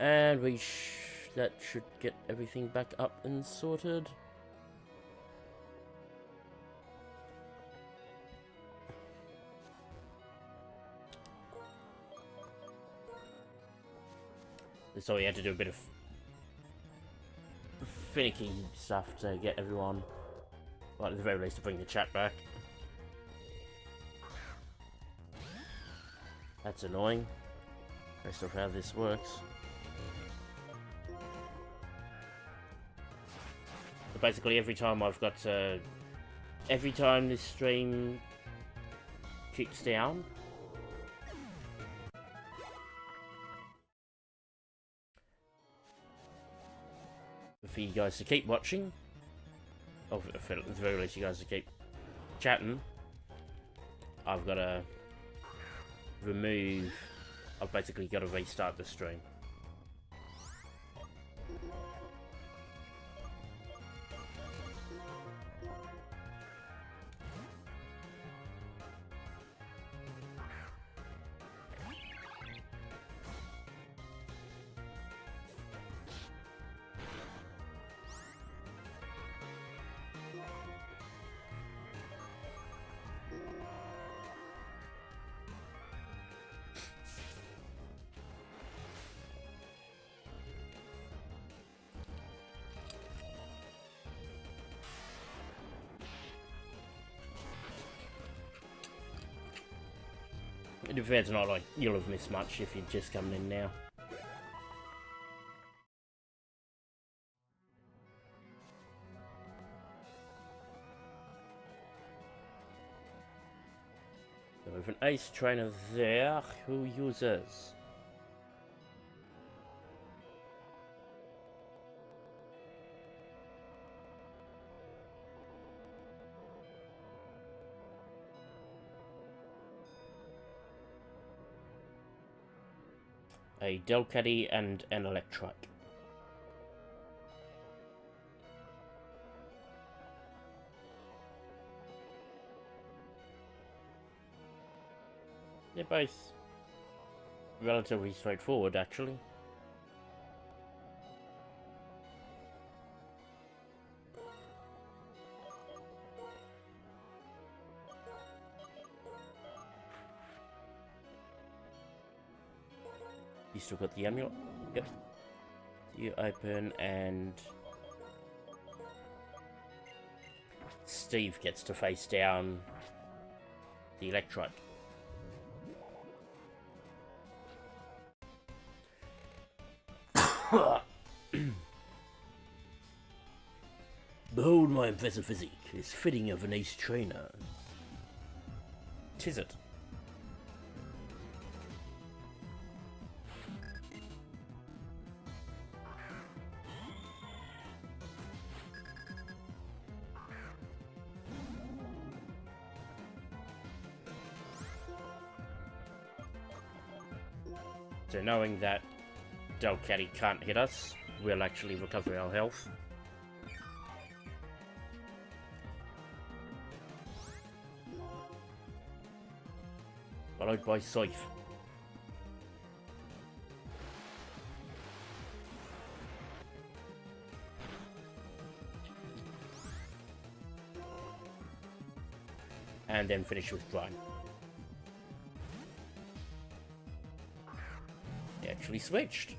And that should get everything back up and sorted. So we had to do a bit of finicky stuff to get everyone, well, at the very least to bring the chat back. That's annoying, based off how this works. So basically every time I've got every time this stream kicks down, for you guys to keep watching, or for at the very least you guys to keep chatting, I've got to I've basically got to restart the stream. To be fair, it's not like you'll have missed much if you're just coming in now. So we have an ace trainer there who uses a Delcatty and an Electrike. They're both relatively straightforward, actually. You still got the amulet? Yep. You open and Steve gets to face down the Electrike. Behold my impressive physique, is fitting of an ace trainer. 'Tis it. So knowing that Delcatty can't hit us, we'll actually recover our health. Followed by Scythe. And then finish with Brine. They actually switched.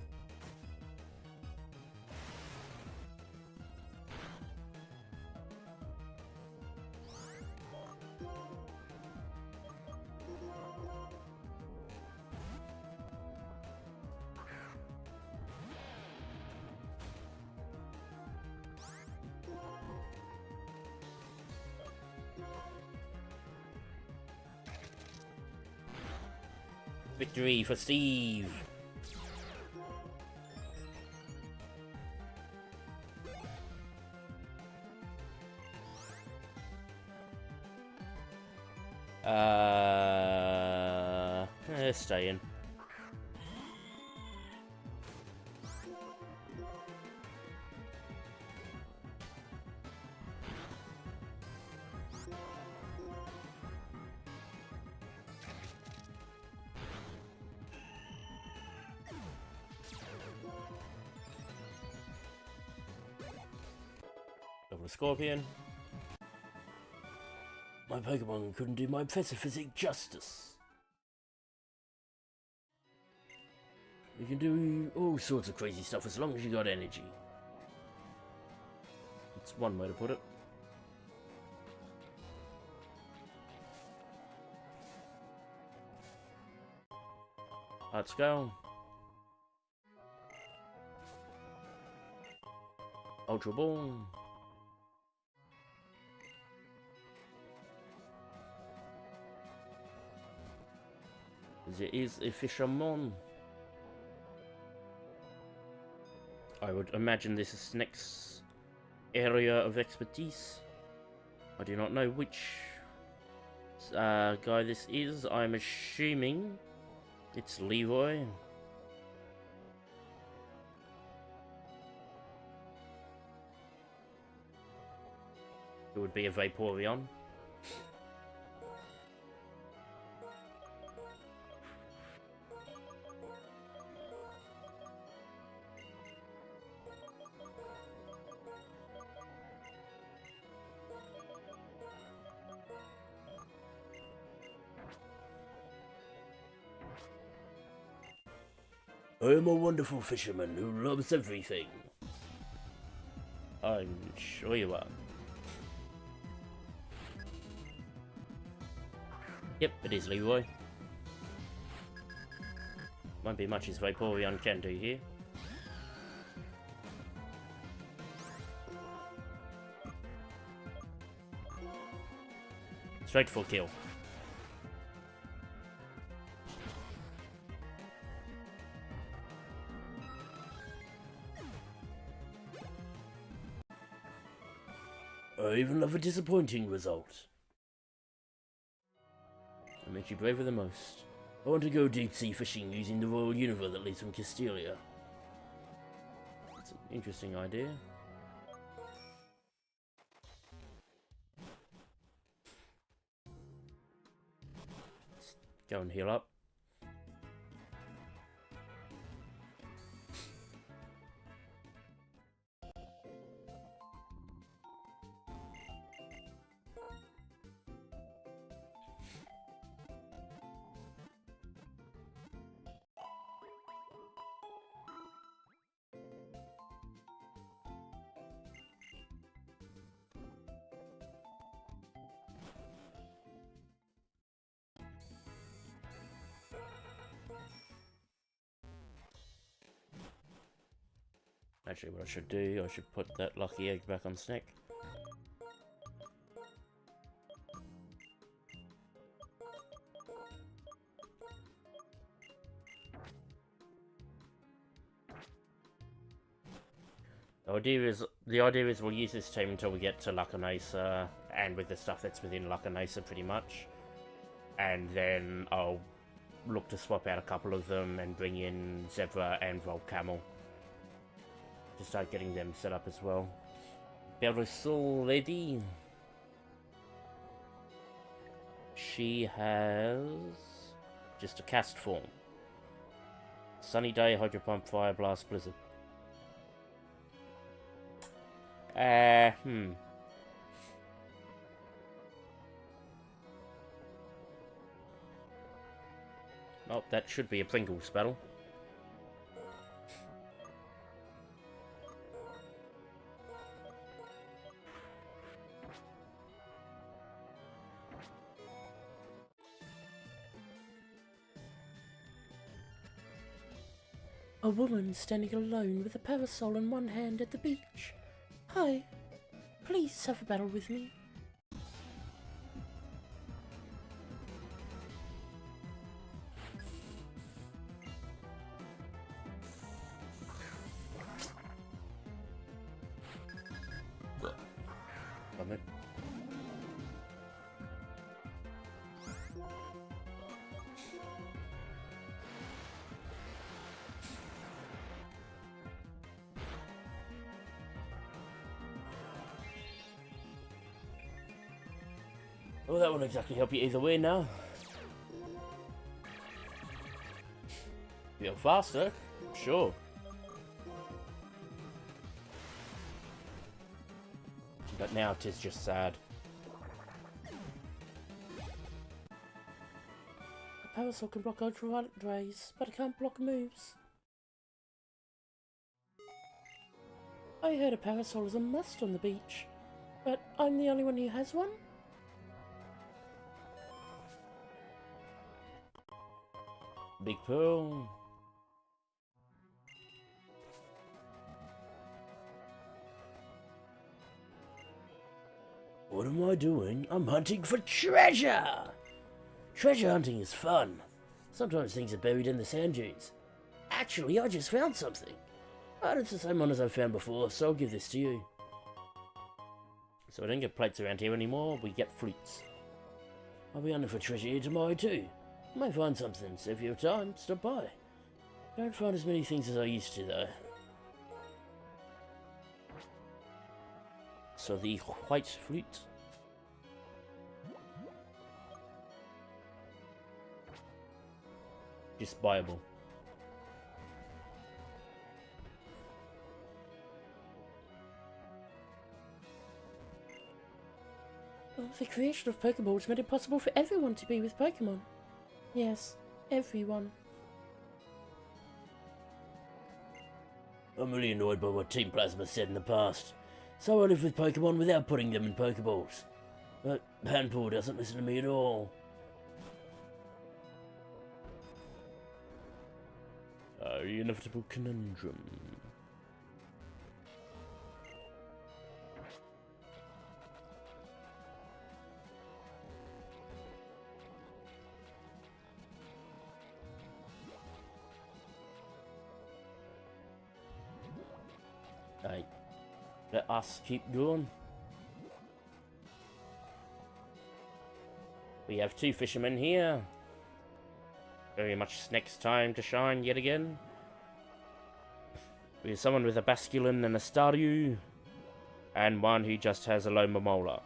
Victory for Steve! Stay in. a scorpion. My Pokemon couldn't do my Professor Physics justice. You can do all sorts of crazy stuff as long as you got energy. That's one way to put it. Let's go. Ultra Ball. There is a fisherman. I would imagine this is next area of expertise. I do not know which guy this is. I'm assuming it's Leroy. It would be a Vaporeon. I am a wonderful fisherman who loves everything. I'm sure you are. Yep, it is Leroy. Won't be much his Vaporeon can do here. Straight for kill. I even love a disappointing result. It makes you braver than most. I want to go deep-sea fishing using the Royal Universe that leads from Castelia. That's an interesting idea. Let's go and heal up. Actually, what I should do, I should put that lucky egg back on Snake. The idea is we'll use this team until we get to Lacunosa, and with the stuff that's within Lacunosa pretty much. And then I'll look to swap out a couple of them and bring in Zebra and Volcamel. To start getting them set up as well. Belisol Lady. She has just a cast form. Sunny Day, Hydro Pump, Fire Blast, Blizzard. Oh, that should be a Pringles battle. A woman standing alone with a parasol in one hand at the beach. Hi, please have a battle with me. Well, that won't exactly help you either way now. Feel faster? Sure. Now 'tis just sad. A parasol can block ultraviolet rays, but it can't block moves. I heard a parasol is a must on the beach, but I'm the only one who has one? Big Pearl. What am I doing? I'm hunting for treasure! Treasure hunting is fun. Sometimes things are buried in the sand dunes. Actually, I just found something. But it's the same one as I've found before, so I'll give this to you. So we don't get plates around here anymore, we get fruits. I'll be hunting for treasure here tomorrow too. I might find something, so if you have time, stop by. Don't find as many things as I used to though. So the white fruit. Just buyable. Well, the creation of Pokeballs made it possible for everyone to be with Pokemon. Yes, everyone. I'm really annoyed by what Team Plasma said in the past, so I live with Pokemon without putting them in Pokeballs. But Panpour doesn't listen to me at all. The inevitable conundrum. Hey, let us keep going. We have two fishermen here. Very much next time to shine yet again. We have someone with a Basculin and a Staryu, and one who just has a Loma Mola.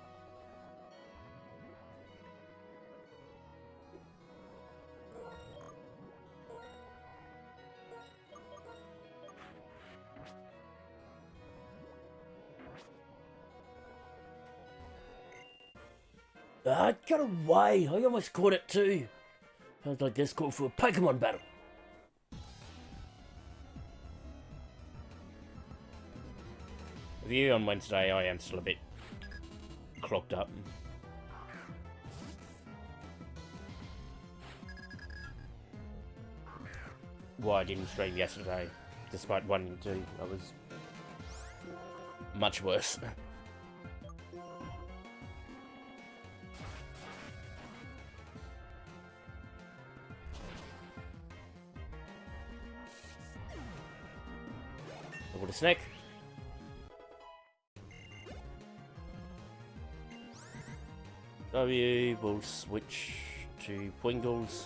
It got away! I almost caught it too! Sounds like this called for a Pokemon battle. Review on Wednesday, I am still a bit clogged up. Why I didn't stream yesterday, despite wanting to. I was much worse. Over the snake. W will switch to Pwingles.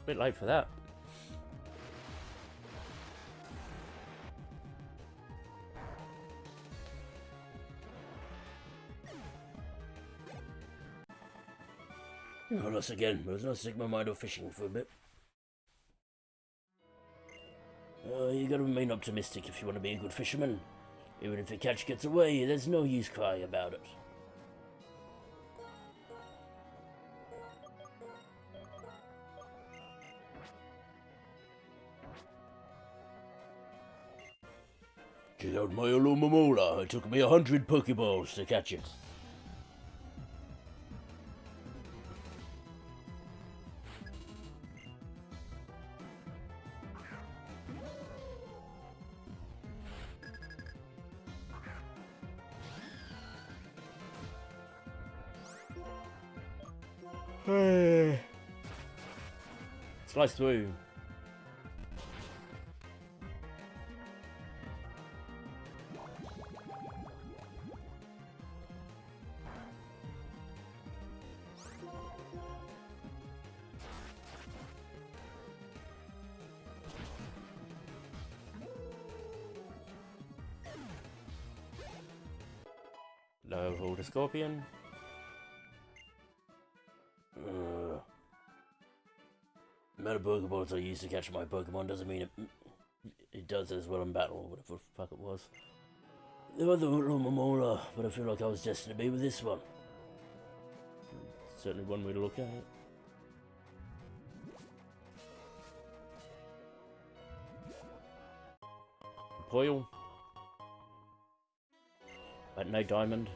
Bit late for that. Not us again. It was nice to stick my mind off fishing for a bit. You gotta remain optimistic if you want to be a good fisherman. Even if the catch gets away, there's no use crying about it. Check out my Loma Mola. It took me 100 Pokeballs to catch it. Slice through. Hello, hold a scorpion. The amount of Pokeballs I use to catch my Pokemon doesn't mean it does as well in battle, or whatever the fuck it was. There was the Momola, but I feel like I was destined to be with this one. Certainly one way to look at it. Poil. But no diamond.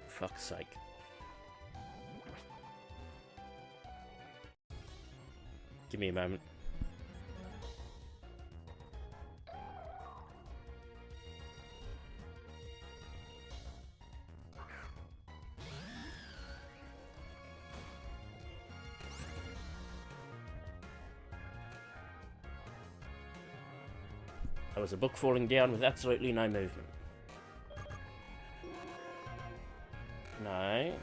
Fuck's sake. Give me a moment. That was a book falling down with absolutely no movement. No.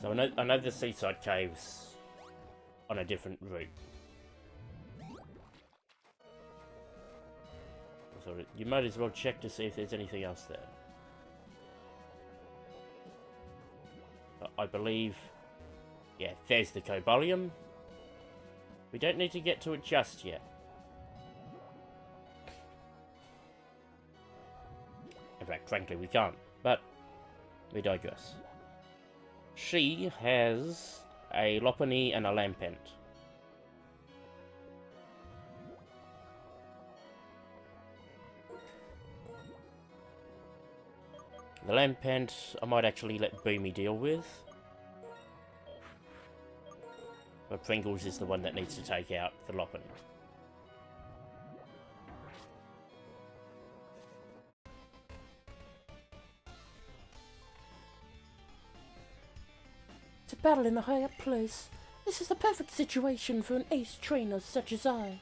So I know the seaside caves on a different route. So you might as well check to see if there's anything else there. I believe, yeah, there's the Cobalium. We don't need to get to it just yet. In fact, frankly, we can't, but we digress. She has a Lopunny and a Lampent. The Lampent I might actually let Boomy deal with. But Pringles is the one that needs to take out the Lopunny. To battle in a high up place. This is the perfect situation for an ace trainer such as I.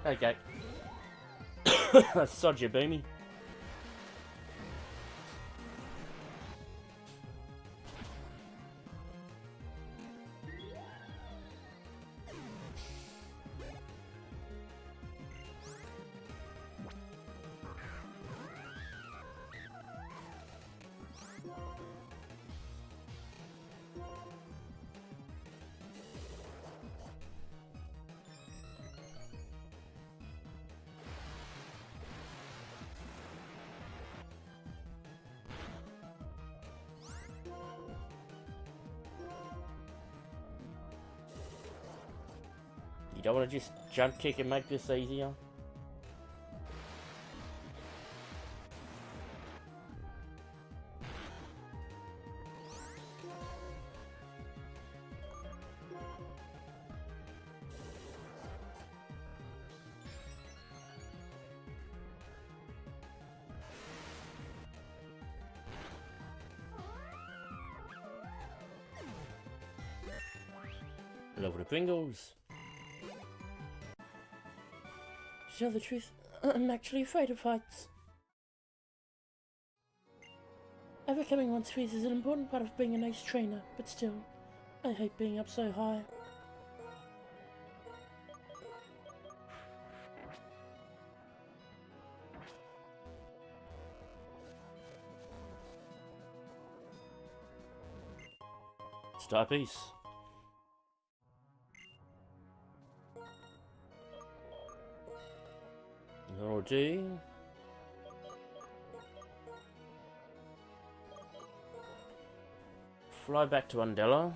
Okay. Sod you, Boomy. You don't want to just jump kick and make this easier? Over the Pringles. To tell the truth, I'm actually afraid of heights. Overcoming one's fears is an important part of being an ace trainer, but still, I hate being up so high. Star piece. That'll do. Fly back to Undella.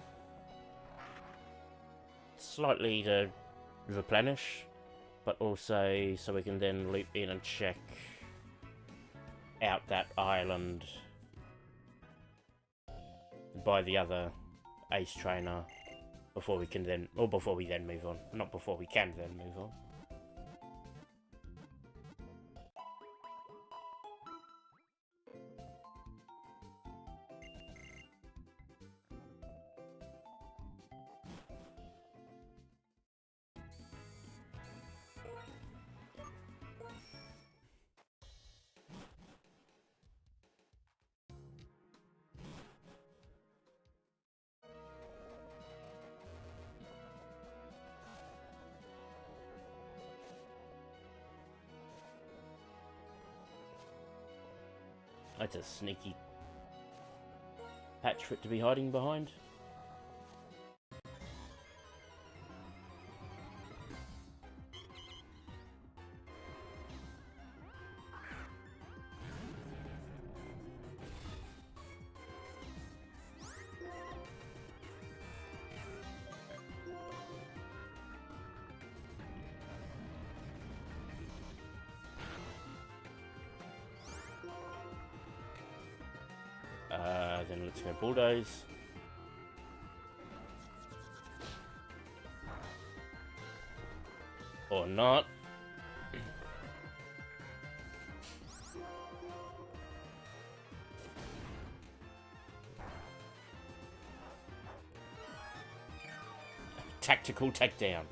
Slightly to replenish, but also so we can then loop in and check out that island by the other ace trainer before we can then, or before we then move on. Not before we can then move on. That's a sneaky patch for it to be hiding behind. Then let's go bulldoze. Or not. Tactical takedown.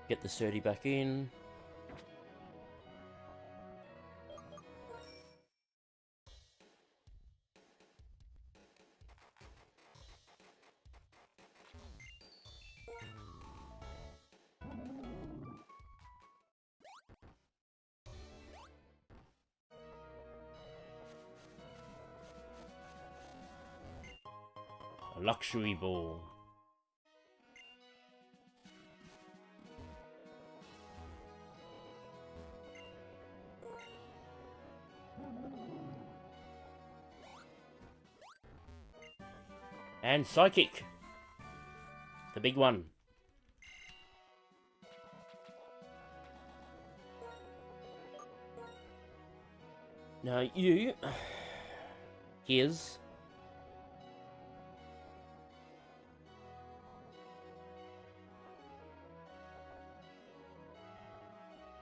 Get the sturdy back in. A luxury ball. And Psychic. The big one. Now you... Here's...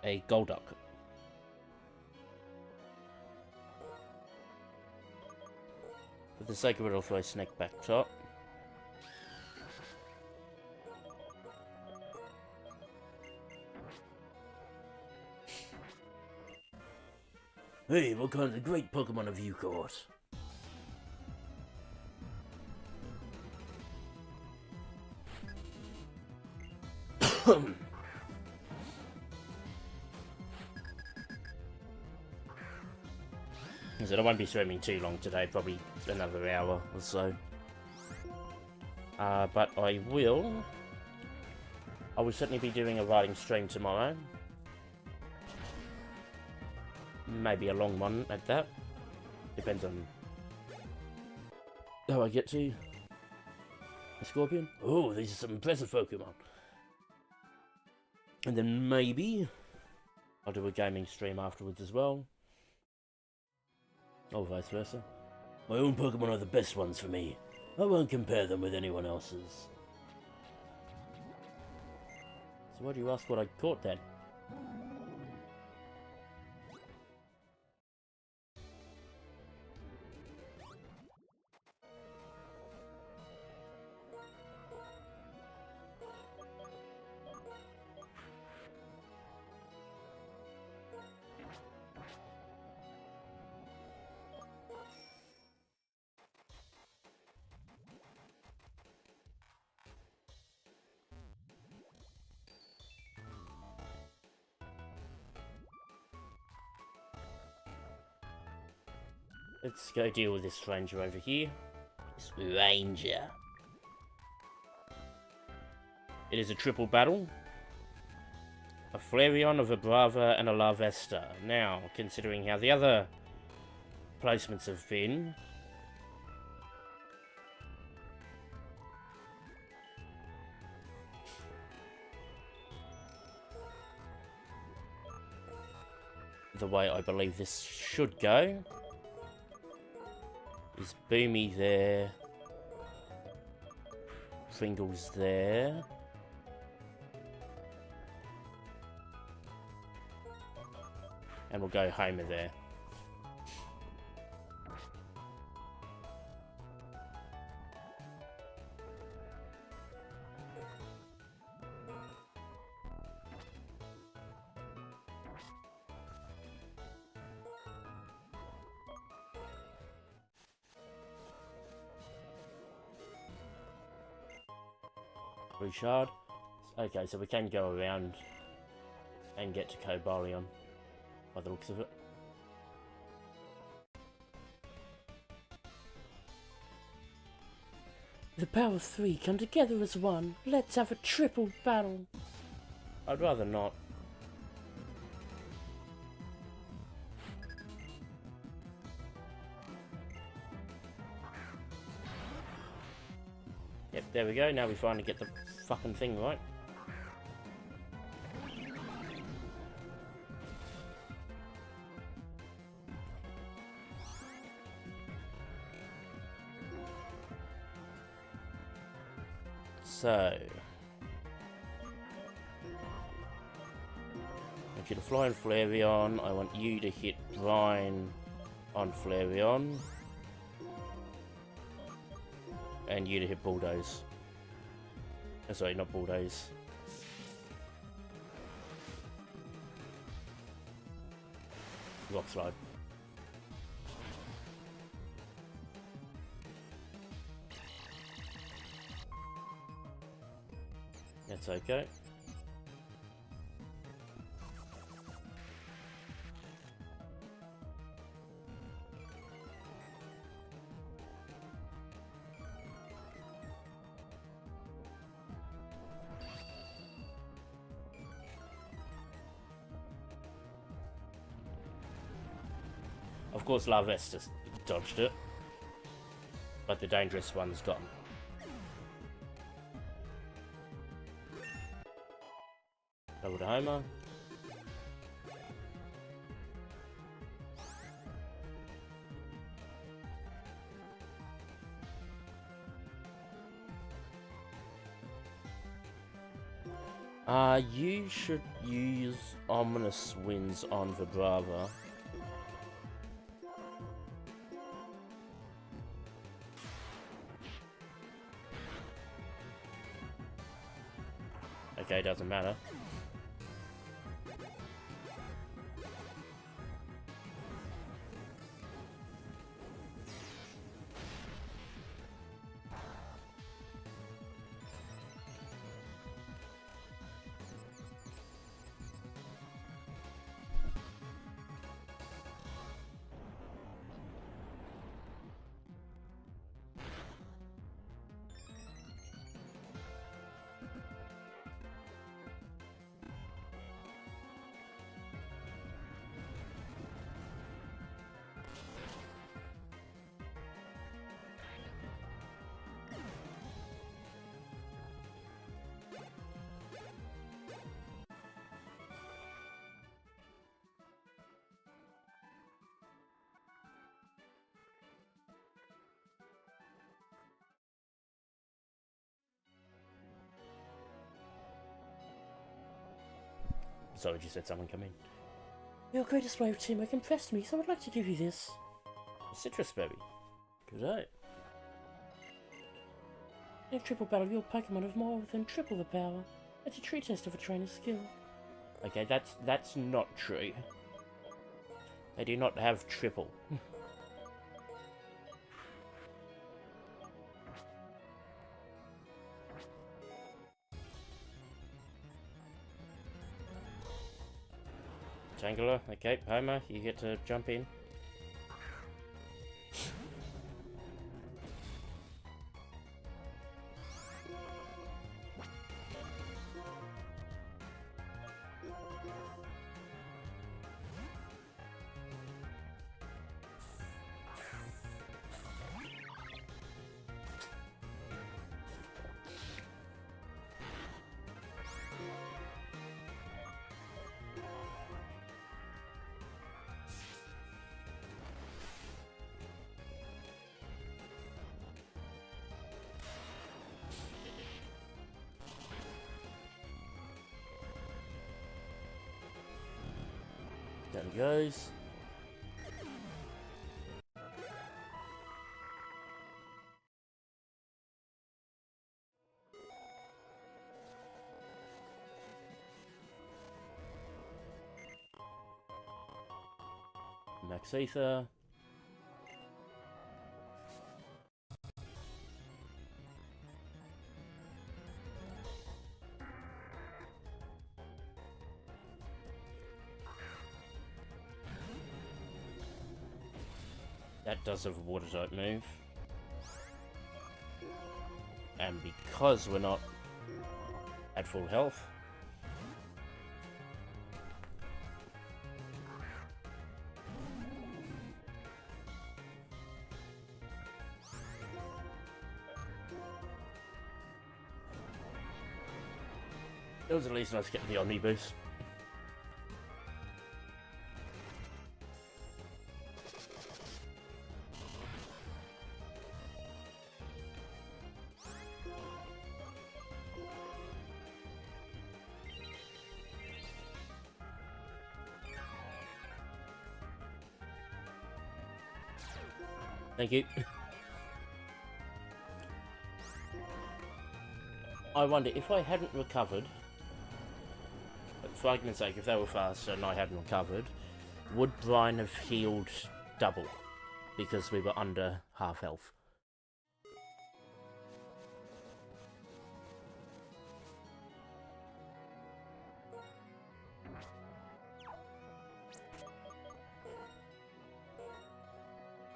a Golduck. For the sake of it, I'll throw Snake back top. Hey, what kind of great Pokemon have you caught? So I won't be streaming too long today, probably another hour or so. But I will certainly be doing a writing stream tomorrow. Maybe a long one at that. Depends on how I get to. A Scorpion? Oh, these are some impressive Pokemon. And then maybe I'll do a gaming stream afterwards as well. Or vice versa. My own Pokemon are the best ones for me. I won't compare them with anyone else's. So why do you ask what I caught then? Let's go deal with this ranger over here. This ranger. It is a triple battle. A Flareon, a Vibrava, and a Larvesta. Now, considering how the other placements have been, the way I believe this should go is Boomy there, Pringles there, and we'll go Homer there. Shard. Okay, so we can go around and get to Cobalion by the looks of it. The power of three come together as one. Let's have a triple battle. I'd rather not. Yep, there we go. Now we finally get the fucking thing right. So, I want you to fly on Flareon. I want you to hit Brine on Flareon. And you to hit Bulldoze. Oh, sorry, not Bulldoze. Rock Slide. That's okay. Of course, Larvesta dodged it, but the dangerous one's gone. Over to Homer. You should use Ominous Winds on Vibrava. Okay, doesn't matter. Sorry, just had someone come in. Your great display of teamwork impressed me, so I'd like to give you this. A citrus berry. Good eye. In a triple battle, your Pokémon have more than triple the power. It's a true test of a trainer's skill. Okay, that's not true. They do not have triple. Tangela, okay, Homer, you get to jump in. Down he goes. Max Ether. That does have a water type move. And because we're not at full health, it was at least nice getting the Omni boost. Thank you. I wonder if I hadn't recovered, for argument's sake, if they were faster and I hadn't recovered, would Brian have healed double because we were under half health?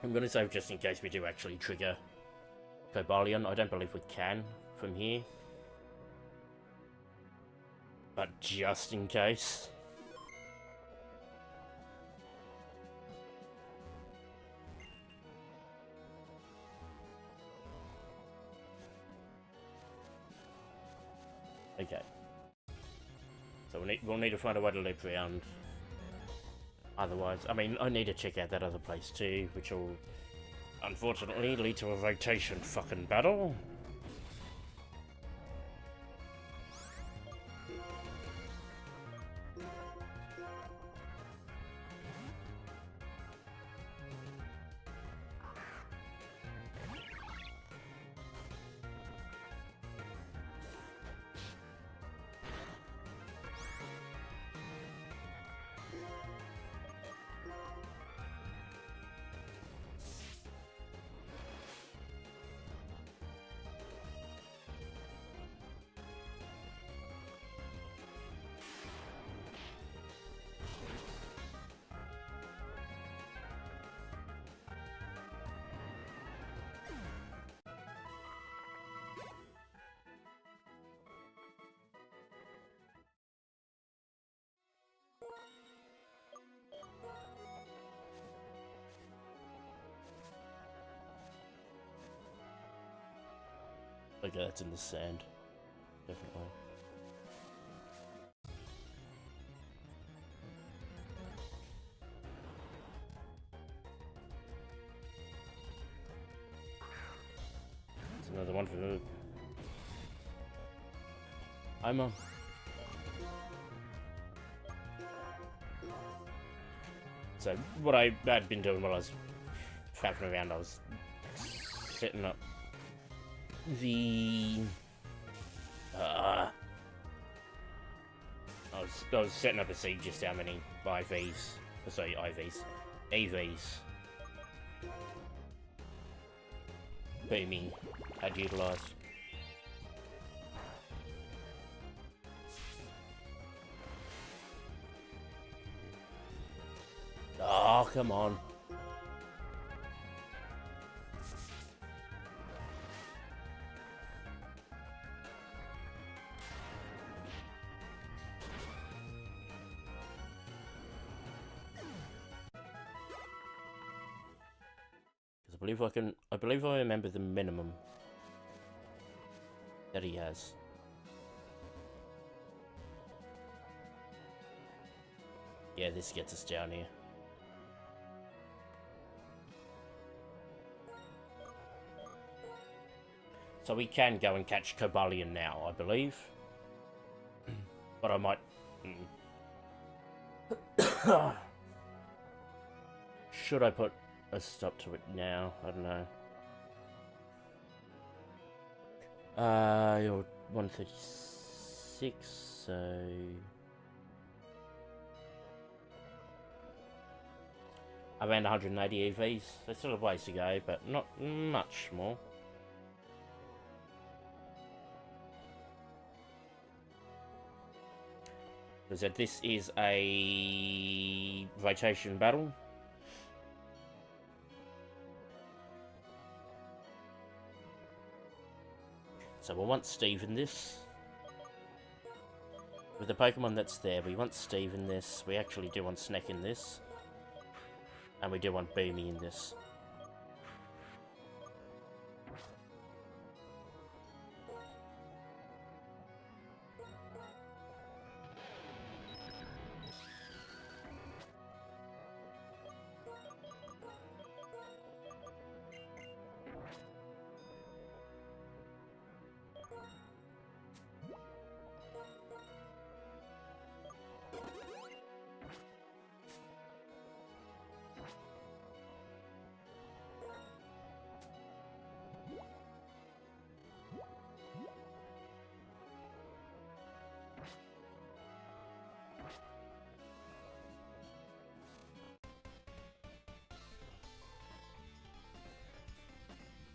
I'm going to save just in case we do actually trigger Cobalion. I don't believe we can from here. But just in case. Okay. So we'll need to find a way to loop around. Otherwise, I mean, I need to check out that other place too, which will unfortunately lead to a rotation fucking battle. Okay, that's in the sand. Definitely. It's another one for Ima. So what I had been doing while I was faffing around, I was setting up the I was setting up a siege just how many AVs Booming had utilised. Oh, come on. I believe I remember the minimum that he has. Yeah, this gets us down here. So we can go and catch Cobalion now, I believe. But I might... Should I put a stop to it now? I don't know. You're 136, so... Around 180 EVs. There's still a ways to go, but not much more. As I said, this is a rotation battle. So we'll want Steve in this. With the Pokemon that's there, we want Steve in this. We actually do want Snack in this. And we do want Boomy in this.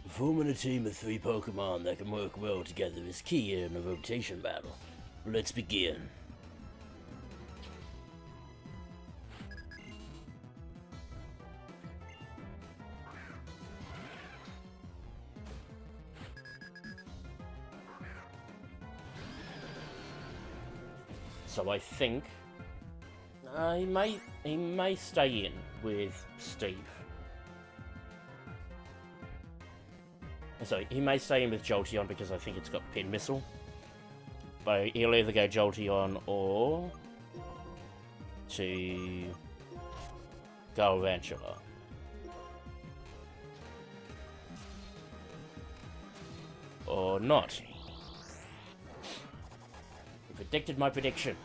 Forming a team of 3 Pokemon that can work well together is key in a rotation battle. Let's begin. So I think he may stay in with Steve. So he may stay in with Jolteon because I think it's got Pin Missile. But he'll either go Jolteon or to Galvantula. Or not. He predicted my prediction.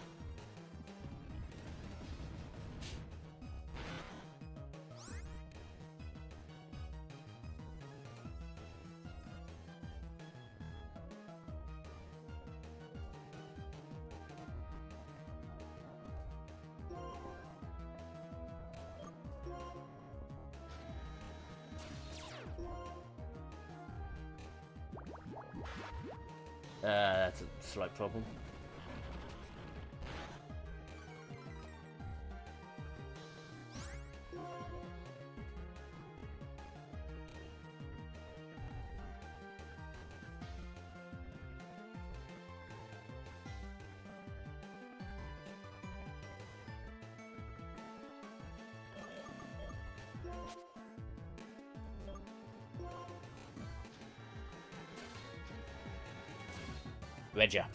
That's a slight problem. Regia.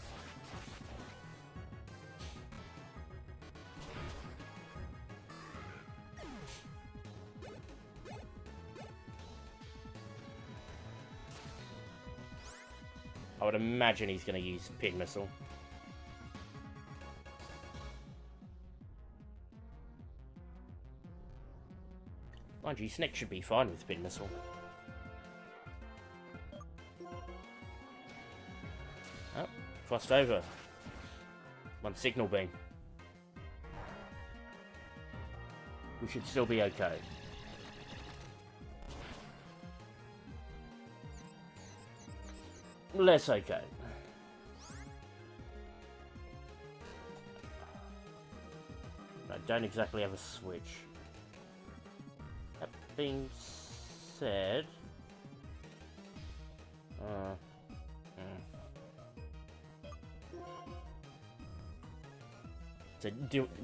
I would imagine he's going to use Pin Missile. Mind you, Snake should be fine with Pin Missile. Oh, crossed over. One Signal Beam. We should still be okay. Less okay. I don't exactly have a switch. That being said... So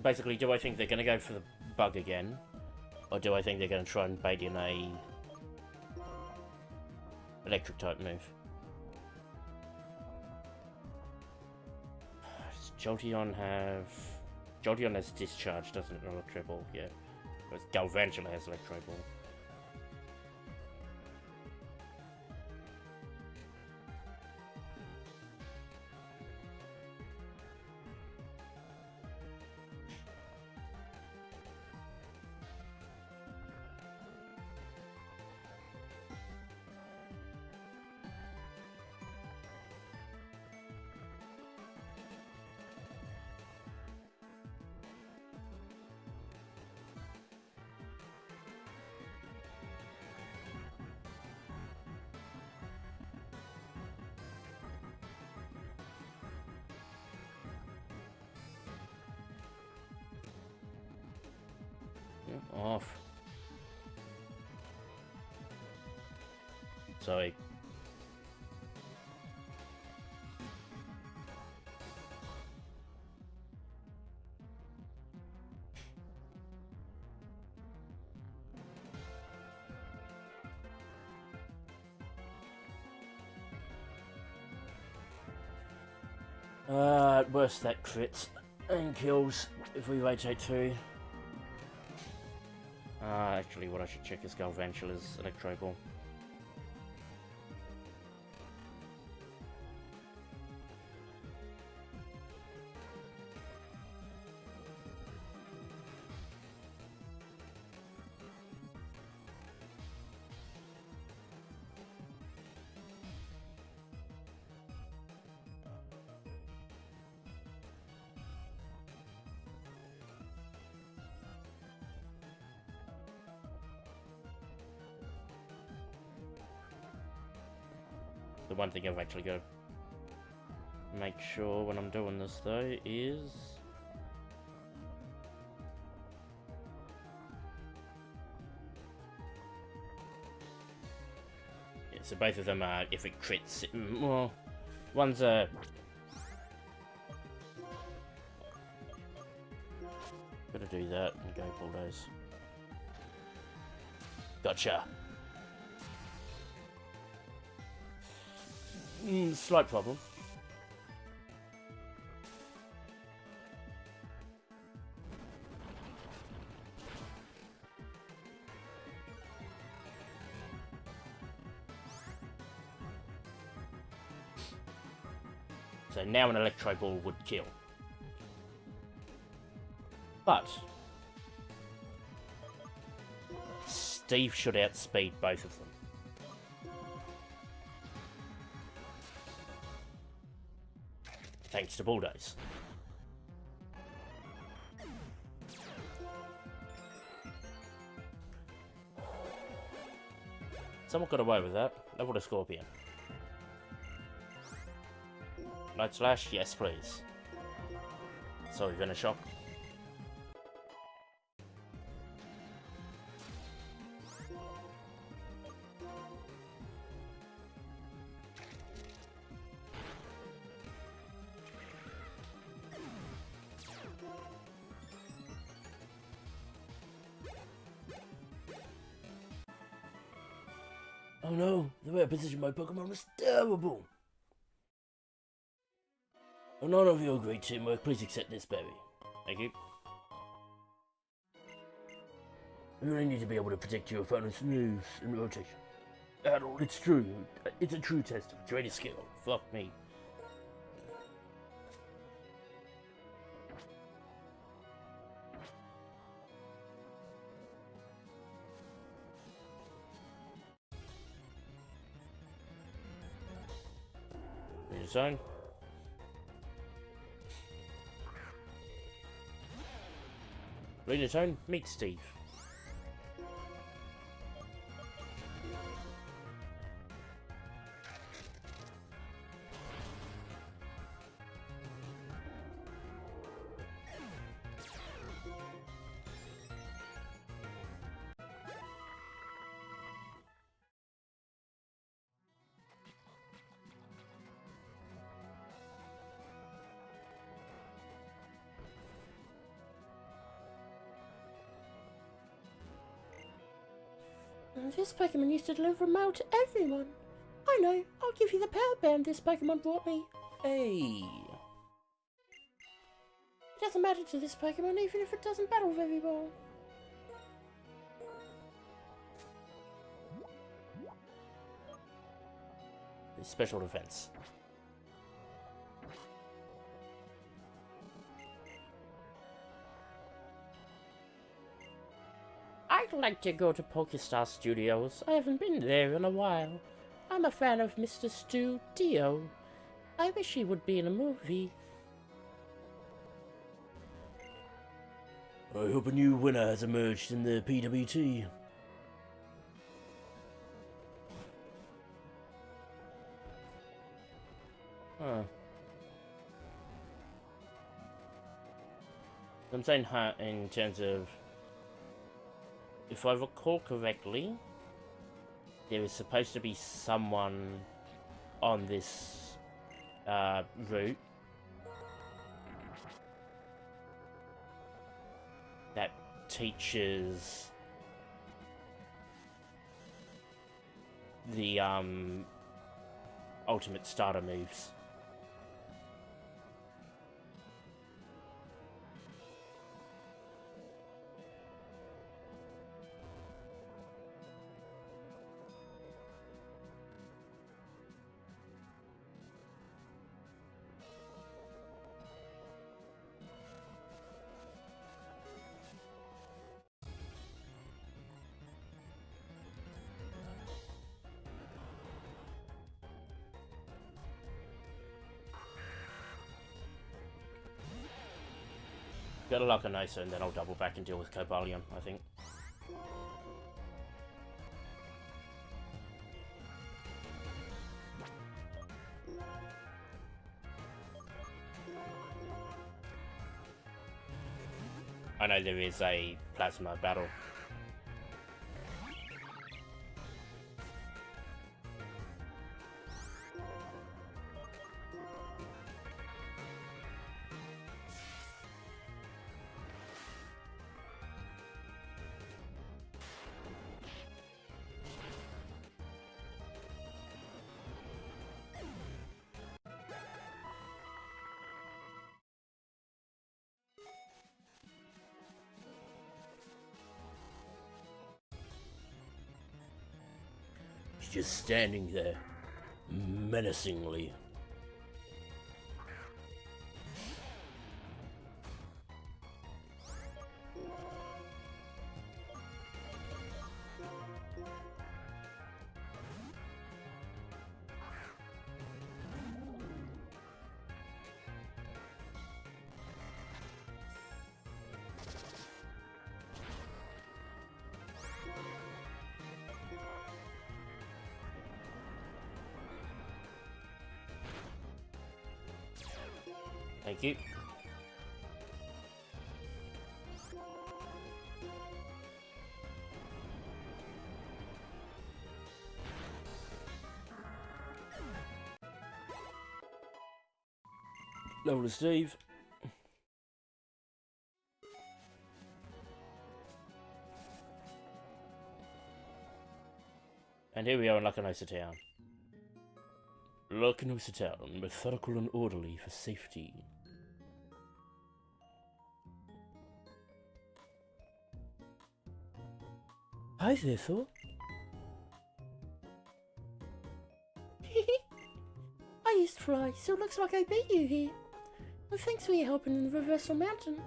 basically, do I think they're going to go for the bug again? Or do I think they're going to try and bait in a electric type move? Does Jolteon have... Jolteon has Discharge, doesn't it? Electro Ball, yeah. Whereas Galvantula has Electro Ball. Off. Sorry. At worst that crits and kills if we rotate through. Actually, what I should check is Galvantula's Electro Ball. The one thing I've actually got to make sure when I'm doing this though is yeah, so both of them are if it crits, well, one's a gotta do that and go bulldoze. Gotcha. Slight problem. So now an Electro Ball would kill. But Steve should outspeed both of them. Thanks to Bulldoze. Someone got away with that. Level the Scorpion. Night Slash? Yes, please. Sorry, Venoshock. Oh no, the way I positioned my Pokemon was terrible. In honor of your great teamwork, please accept this berry. Thank you. You really need to be able to predict your opponent's moves and rotation. Adult, it's true. It's a true test of trainer skill. Fuck me. Zone. Zone, meet Steve. This Pokemon used to deliver mail to everyone. I know, I'll give you the power band this Pokemon brought me. Hey! It doesn't matter to this Pokemon even if it doesn't battle very well. Special defense. I'd like to go to Pokestar Studios. I haven't been there in a while. I'm a fan of Mr. Stu Dio. I wish he would be in a movie. I hope a new winner has emerged in the PWT. Huh. I'm saying in terms of, if I recall correctly, there is supposed to be someone on this route that teaches the ultimate starter moves. Got a Lacunosa and then I'll double back and deal with Cobalion, I think. I know there is a plasma battle. Just standing there, menacingly. Thank you. Level Steve. And here we are in Lacunosa Town. Lacunosa Town, methodical and orderly for safety. Hi there, Thor. I used to fly, so it looks like I beat you here. And thanks for your help in the Reversal Mountain.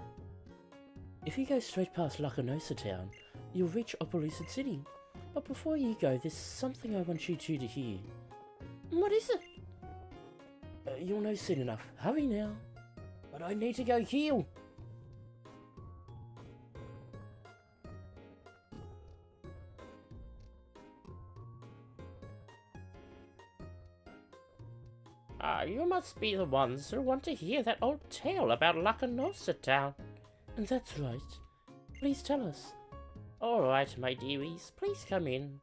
If you go straight past Lacunosa Town, you'll reach Opelucid City. But before you go, there's something I want you two to hear. What is it? You'll know soon enough. Hurry now. But I need to go heal. You must be the ones who want to hear that old tale about Lacunosa Town. And that's right. Please tell us. All right, my dearies, please come in.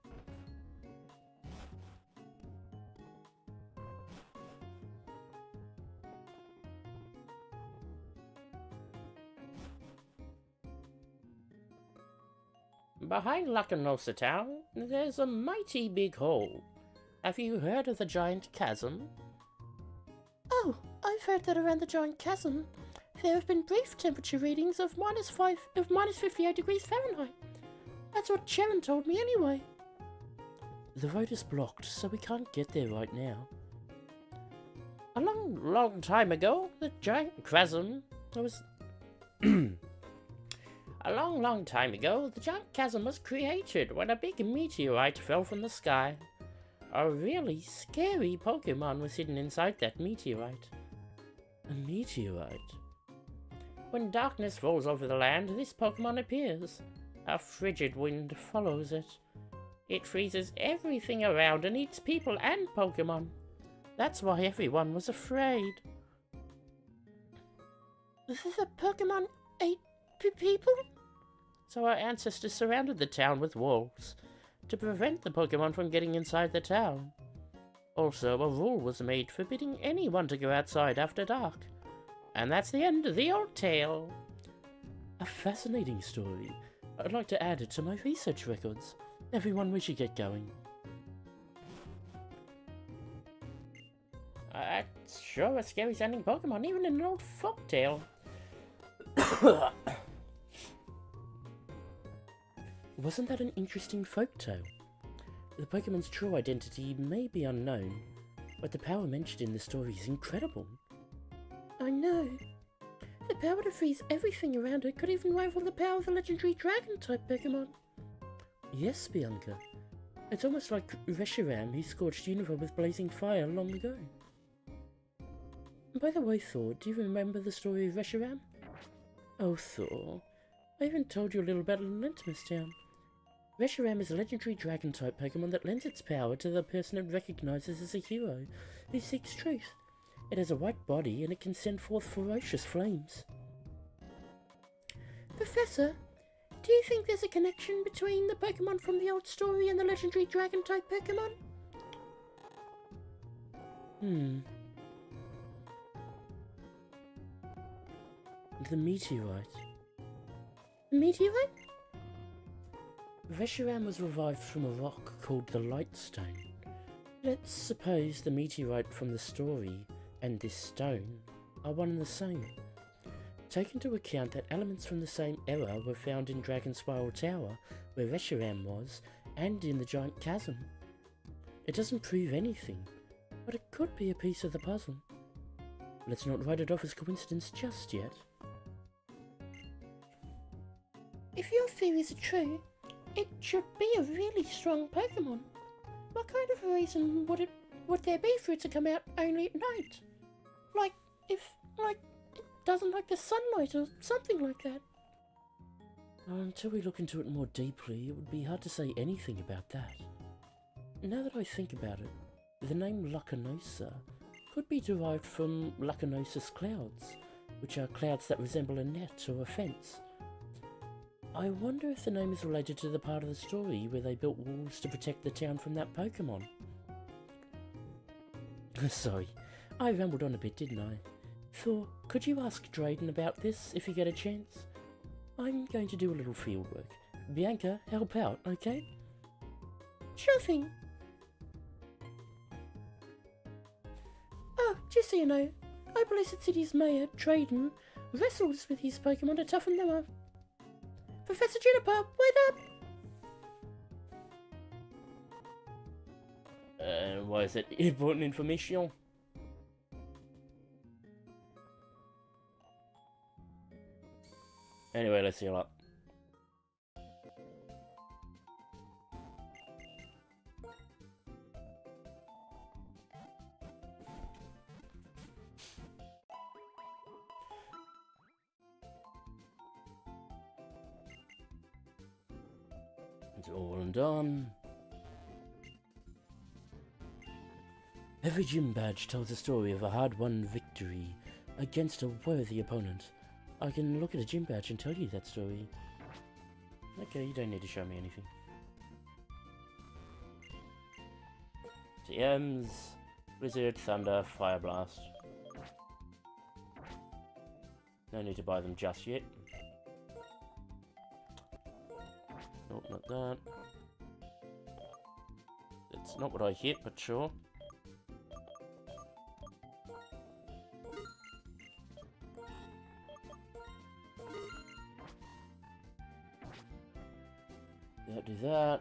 Behind Lacunosa Town, there's a mighty big hole. Have you heard of the giant chasm? Oh, I've heard that around the giant chasm, there have been brief temperature readings of minus 58 degrees Fahrenheit. That's what Sharon told me anyway. The road is blocked, so we can't get there right now. A long time ago, the giant chasm was... A long time ago, the giant chasm was created when a big meteorite fell from the sky. A really scary Pokémon was hidden inside that meteorite. A meteorite? When darkness falls over the land, this Pokémon appears. A frigid wind follows it. It freezes everything around and eats people and Pokémon. That's why everyone was afraid. The Pokémon ate people? So our ancestors surrounded the town with walls to prevent the Pokémon from getting inside the town. Also, a rule was made forbidding anyone to go outside after dark. And that's the end of the old tale. A fascinating story. I'd like to add it to my research records. Everyone, we should get going. That's sure a scary sounding Pokemon, even in an old folktale. Wasn't that an interesting folktale? The Pokemon's true identity may be unknown, but the power mentioned in the story is incredible. I know. The power to freeze everything around it could even rival the power of the legendary Dragon-type Pokemon. Yes, Bianca. It's almost like Reshiram, who scorched Unova with blazing fire long ago. By the way, Thor, do you remember the story of Reshiram? Oh, Thor. I even told you a little about Lentimus Town. Reshiram is a legendary Dragon-type Pokemon that lends its power to the person it recognizes as a hero who seeks truth. It has a white body and it can send forth ferocious flames. Professor, do you think there's a connection between the Pokemon from the old story and the legendary Dragon-type Pokemon? The meteorite. The meteorite? Reshiram was revived from a rock called the Lightstone. Let's suppose the meteorite from the story and this stone are one and the same. Take into account that elements from the same era were found in Dragon Spiral Tower, where Reshiram was, and in the giant chasm. It doesn't prove anything, but it could be a piece of the puzzle. Let's not write it off as coincidence just yet. If your theories are true, it should be a really strong Pokemon. What kind of reason would there be for it to come out only at night? Like, it doesn't like the sunlight or something like that. Until we look into it more deeply, it would be hard to say anything about that. Now that I think about it, the name Lacunosa could be derived from Lacunosa's clouds, which are clouds that resemble a net or a fence. I wonder if the name is related to the part of the story where they built walls to protect the town from that Pokemon. Sorry, I rambled on a bit, didn't I? Thor, could you ask Drayden about this if you get a chance? I'm going to do a little field work. Bianca, help out, okay? Sure thing. Oh, just so you know, Opelucid City's mayor, Drayden, wrestles with his Pokemon to toughen them up. Professor Juniper, wait up! Why is it important information? Anyway, let's heal up. It's all done. Every gym badge tells a story of a hard-won victory against a worthy opponent. I can look at a gym badge and tell you that story. Okay, you don't need to show me anything. TMs, Blizzard, Thunder, Fire Blast. No need to buy them just yet. Nope, not that. That's not what I hit, but sure. Yeah, do that.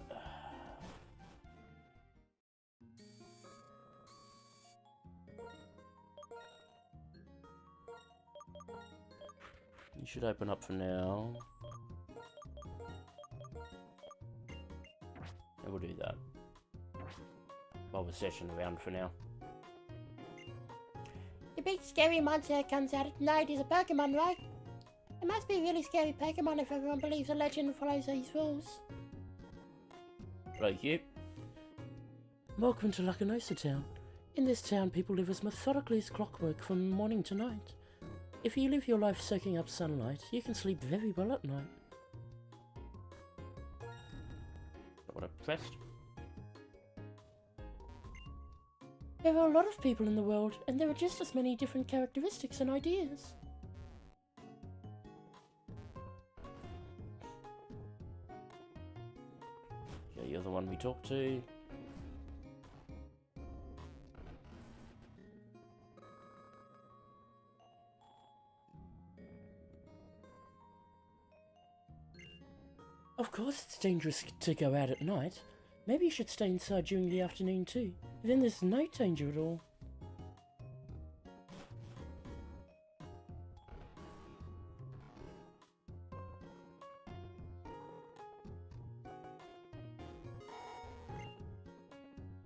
You should open up for now. And we'll do that. While we're seshing around for now. The big scary monster that comes out at night is a Pokemon, right? It must be a really scary Pokemon if everyone believes the legend follows these rules. Right, you. Welcome to Lacunosa Town. In this town, people live as methodically as clockwork from morning to night. If you live your life soaking up sunlight, you can sleep very well at night. What I pressed. There are a lot of people in the world, and there are just as many different characteristics and ideas. Okay, you're the one we talked to. Of course it's dangerous to go out at night. Maybe you should stay inside during the afternoon too. Then there's no danger at all.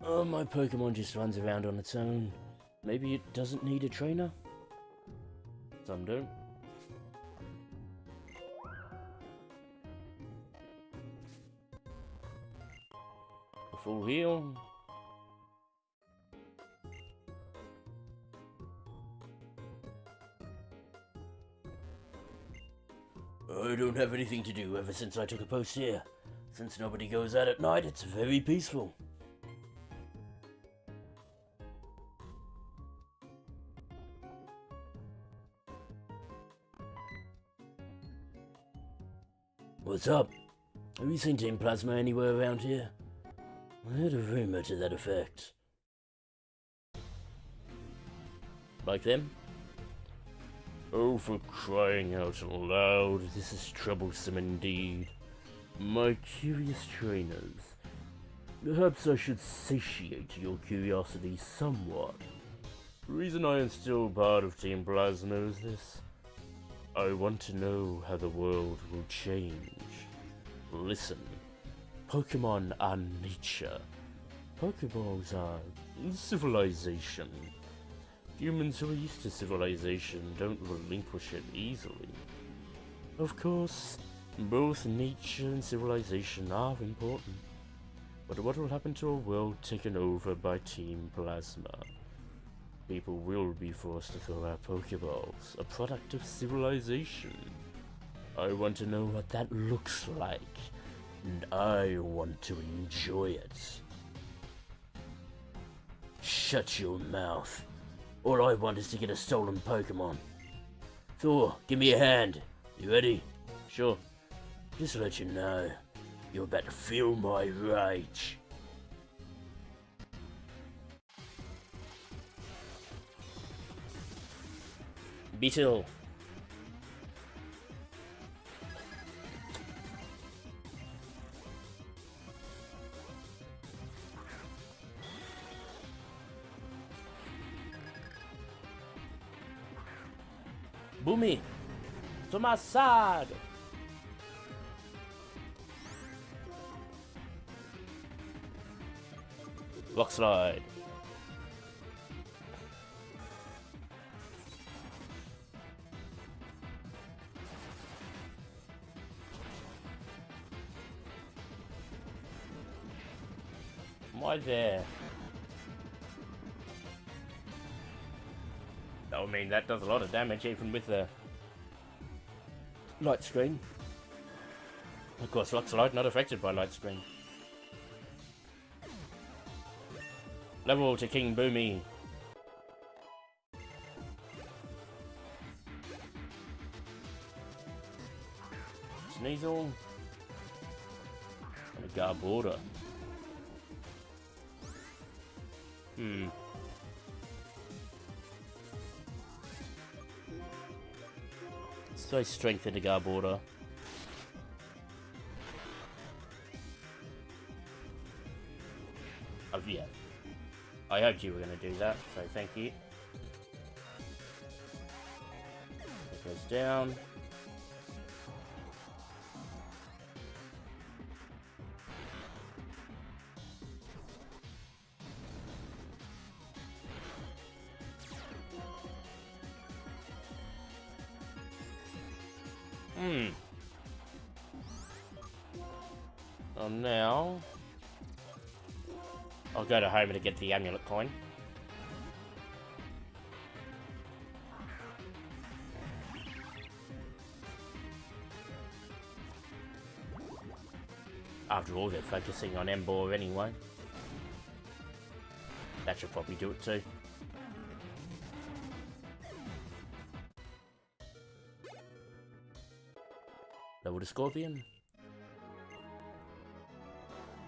Oh, my Pokemon just runs around on its own. Maybe it doesn't need a trainer? Some do. A full heal. I don't have anything to do ever since I took a post here. Since nobody goes out at night, it's very peaceful. What's up? Have you seen Team Plasma anywhere around here? I heard a rumor to that effect. Like them? Oh, for crying out loud, this is troublesome indeed. My curious trainers. Perhaps I should satiate your curiosity somewhat. The reason I am still part of Team Plasma is this. I want to know how the world will change. Listen, Pokemon are nature. Pokeballs are civilization. Humans who are used to civilization don't relinquish it easily. Of course, both nature and civilization are important. But what will happen to a world taken over by Team Plasma? People will be forced to throw out Pokeballs, a product of civilization. I want to know what that looks like, and I want to enjoy it. Shut your mouth. All I want is to get a stolen Pokemon. Thor, give me a hand. You ready? Sure. Just to let you know, you're about to feel my rage. Beetle. Boomy, to my side. Rock slide. Why there? I mean, that does a lot of damage even with the light screen. Of course, Lux Light not affected by light screen. Level to King Boomy. Sneasel. And a Garborder. So strength in the Garborder. Oh yeah. I hoped you were going to do that, so thank you. It goes down. So now I'll go to Homer to get the amulet coin. After all, they're focusing on Embor anyway. That should probably do it too. Level to Scorpion.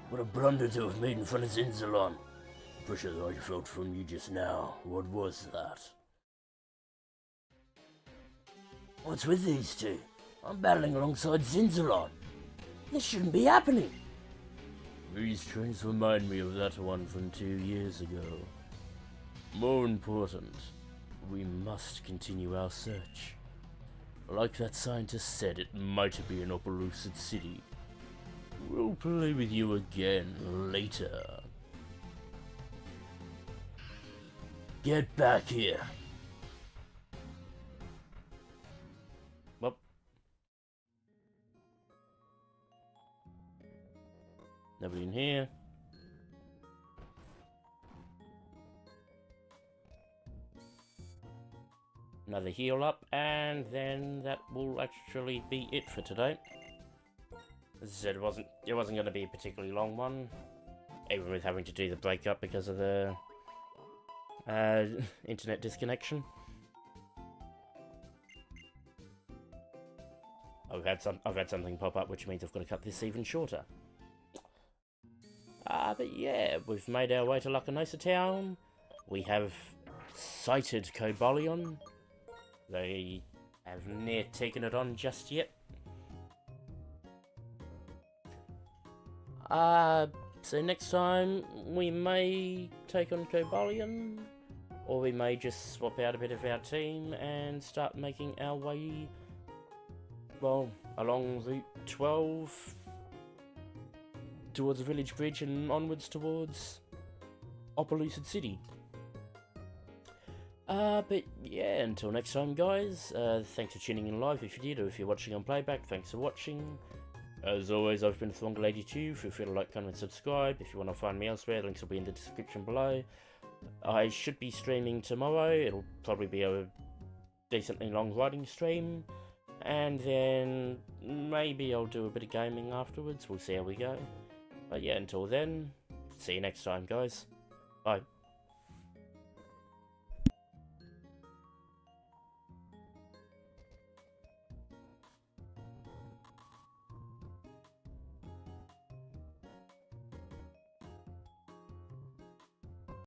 What a blunder to have made in front of Zinzalon. The pressure that I felt from you just now. What was that? What's with these two? I'm battling alongside Zinzalon. This shouldn't be happening. These trains remind me of that one from 2 years ago. More important, we must continue our search. Like that scientist said, it might be in Opelucid City. We'll play with you again later. Get back here. Well. Nobody in here. Another heal up, and then that will actually be it for today. As I said, it wasn't going to be a particularly long one, even with having to do the breakup because of the internet disconnection. I've had something pop up, which means I've got to cut this even shorter. But yeah, we've made our way to Lacunosa Town. We have sighted Cobalion. They have near taken it on just yet. So next time we may take on Cobalion, or we may just swap out a bit of our team and start making our way, well, along Route 12 towards the village bridge and onwards towards Opelucid City. But yeah, until next time guys, thanks for tuning in live if you did, or if you're watching on playback, thanks for watching. As always, I've been Thwongle82. Feel free to like, comment, and subscribe. If you want to find me elsewhere, links will be in the description below. I should be streaming tomorrow. It'll probably be a decently long writing stream. And then maybe I'll do a bit of gaming afterwards. We'll see how we go. But yeah, until then, see you next time, guys. Bye.